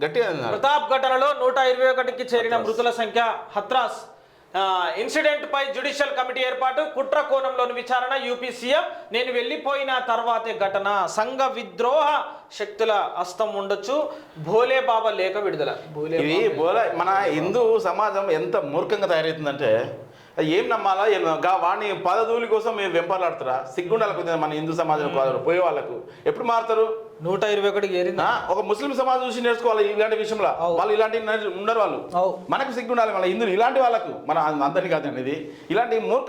గట్టిగా ప్రతాప్ ఘటనలో 121కి చేరిన మృతుల సంఖ్య. హత్రాస్ ఇన్సిడెంట్ పై జ్యుడిషియల్ కమిటీ ఏర్పాటు, కుట్ర కోణంలోని విచారణ. యూపీ సీఎం నేను వెళ్ళిపోయిన తర్వాతే ఘటన, సంఘ విద్రోహ శక్తుల హస్తం ఉండొచ్చు. భోలే బాబా లేఖ విడుదల. ఇది మన హిందూ సమాజం ఎంత మూర్ఖంగా తయారవుతుందంటే ఏం నమ్మాలా వాడిని పదధూలి కోసం మేము వెంపర్లాడుతారా? సిగ్గుండాలి మన హిందూ సమాజం పోయే వాళ్ళకు. ఎప్పుడు మారుతారు? 121కి ఏరిందా? ఒక ముస్లిం సమాజం చూసి నేర్చుకోవాలి ఇలాంటి విషయంలో. వాళ్ళు ఇలాంటి ఉండరు, వాళ్ళు మనకు సిగ్గుండాలి. మన హిందువులు ఇలాంటి వాళ్ళకు మన అందరినీ కాదండి, ఇది ఇలాంటి మూర్ఖ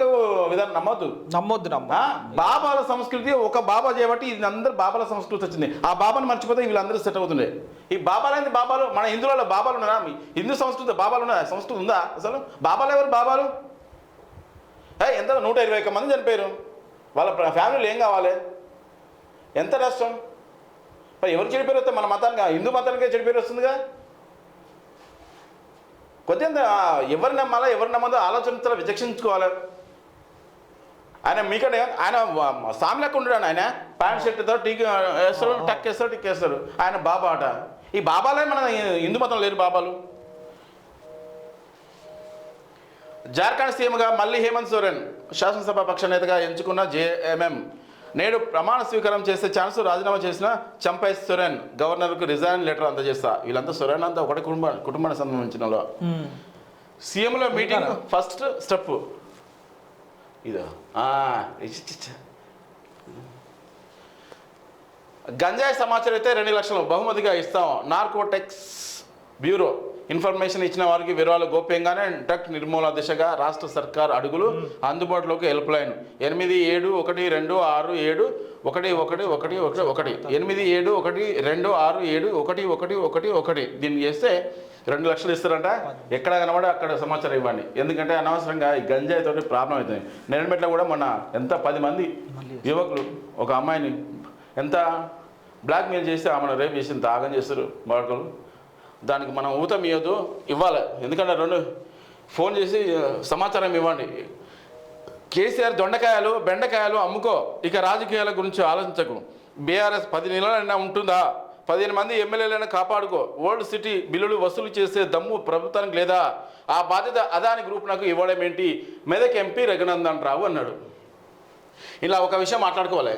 విధానం నమ్మొద్దు. బాబాల సంస్కృతి ఒక బాబా చేయబట్టి ఇది అందరు బాబాల సంస్కృతి వచ్చింది. ఆ బాబాను మర్చిపోతే వీళ్ళందరూ సెట్ అవుతుండే. ఈ బాబాలైంది బాబాలు మన హిందువులలో బాబాలు ఉన్నారా? హిందూ సంస్కృతి బాబాలు ఉన్నారా? సంస్కృతి ఉందా అసలు? బాబాలు ఎవరు? బాబాలు ఎంత 121 మంది చనిపోయారు. వాళ్ళ ఫ్యామిలీలు ఏం కావాలి? ఎంత నష్టం? ఎవరు చెడిపోయి వస్తే మన మతానికి, హిందూ మతానికే చెడిపోయి వస్తుందిగా. కొద్దిగా ఎవరు నమ్మాలా ఎవరు నమ్మదో ఆలోచనతో విచక్షించుకోవాలి. ఆయన మీకంటే ఆయన సామిలకు ఉండడాను. ఆయన ప్యాంట్ షర్ట్తో టీకి వేస్తారు, టక్ వేస్తారు, టిక్ వేస్తారు. ఆయన బాబా అట. ఈ బాబాలే మన హిందూ మతం లేరు బాబాలు. జార్ఖండ్ సీఎంగా మళ్ళీ హేమంత్ సోరెన్ శాసనసభ పక్ష నేతగా ఎంచుకున్న జేఎంఎం నేడు ప్రమాణ స్వీకారం చేసే ఛాన్స్. రాజీనామా చేసిన చంపై సోరెన్ గవర్నర్కు రిజైన్ లెటర్ అందజేస్తా. వీళ్ళంతా సోరెన్ అంతా ఒకటి కుటుంబానికి సంబంధించిన వాళ్ళు. సీఎంలో మీటింగ్ ఫస్ట్ స్టెప్ ఇదో. గంజాయి సమాచారం అయితే 2 లక్షలు బహుమతిగా ఇస్తాం. నార్కోటెక్స్ బ్యూరో ఇన్ఫర్మేషన్ ఇచ్చిన వారికి వివరాలు గోప్యంగానే డ్రగ్ నిర్మూలన దిశగా రాష్ట్ర సర్కార్ అడుగులు. అందుబాటులోకి హెల్ప్ లైన్ 8712671111 8712671111. దీన్ని చేస్తే 2 లక్షలు ఇస్తారంట. ఎక్కడ కనబడి అక్కడ సమాచారం ఇవ్వండి. ఎందుకంటే అనవసరంగా ఈ గంజాయి తోటి ప్రాబ్లం అవుతుంది. నేలమెట్లో కూడా మొన్న ఎంత 10 మంది యువకులు ఒక అమ్మాయిని ఎంత బ్లాక్మెయిల్ చేస్తే ఆమెను రేప్ చేసి తాగం చేస్తారు బాడుకలు. దానికి మనం ఊతం ఇవ్వాలి. ఎందుకంటే 2 ఫోన్ చేసి సమాచారం ఇవ్వండి. కేసీఆర్ దొండకాయలు బెండకాయలు అమ్ముకో, ఇక రాజకీయాల గురించి ఆలోచించకు. బీఆర్ఎస్ 10 నెలలైనా ఉంటుందా? 15 మంది ఎమ్మెల్యేలైనా కాపాడుకో. ఓల్డ్ సిటీ బిల్లులు వసూలు చేసే దమ్ము ప్రభుత్వానికి లేదా? ఆ బాధ్యత అదాని గ్రూప్ నాకు ఇవ్వడం ఏంటి? మెదక్ ఎంపీ రఘునందన్ రావు అన్నాడు. ఇలా ఒక విషయం మాట్లాడుకోవాలి.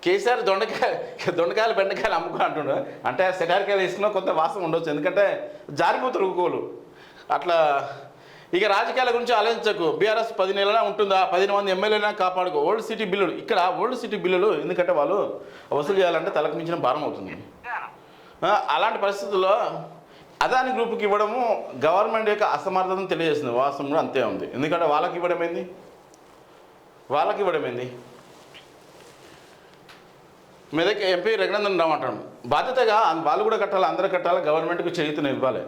కేసీఆర్ దొండకాయలు బెండకాయలు అమ్ముకో అంటుండే. అంటే సెటారికాయలు వేసుకున్నా కొంత వాసన ఉండొచ్చు, ఎందుకంటే జారిపోతారు రుకోలు అట్లా. ఇక రాజకీయాల గురించి ఆలోచించకు. బీఆర్ఎస్ 10 నెలలైనా ఉంటుందా? 15 మంది ఎమ్మెల్యేలైనా కాపాడుకో. ఓల్డ్ సిటీ బిల్లులు, ఇక్కడ ఓల్డ్ సిటీ బిల్లులు ఎందుకంటే వాళ్ళు వసూలు చేయాలంటే తలకు మించిన భారం అవుతుంది. అలాంటి పరిస్థితుల్లో అదాని గ్రూప్కి ఇవ్వడము గవర్నమెంట్ యొక్క అసమర్థతను తెలియజేస్తుంది. వాస్తవం కూడా అంతే ఉంది. ఎందుకంటే వాళ్ళకి ఇవ్వడం ఏంది? మెదక్ ఎంపీ రఘునందన్ రావు అంటాడు. బాధ్యతగా వాళ్ళు కూడా కట్టాలి, అందరూ కట్టాలి, గవర్నమెంట్కి చేయుతను ఇవ్వాలి.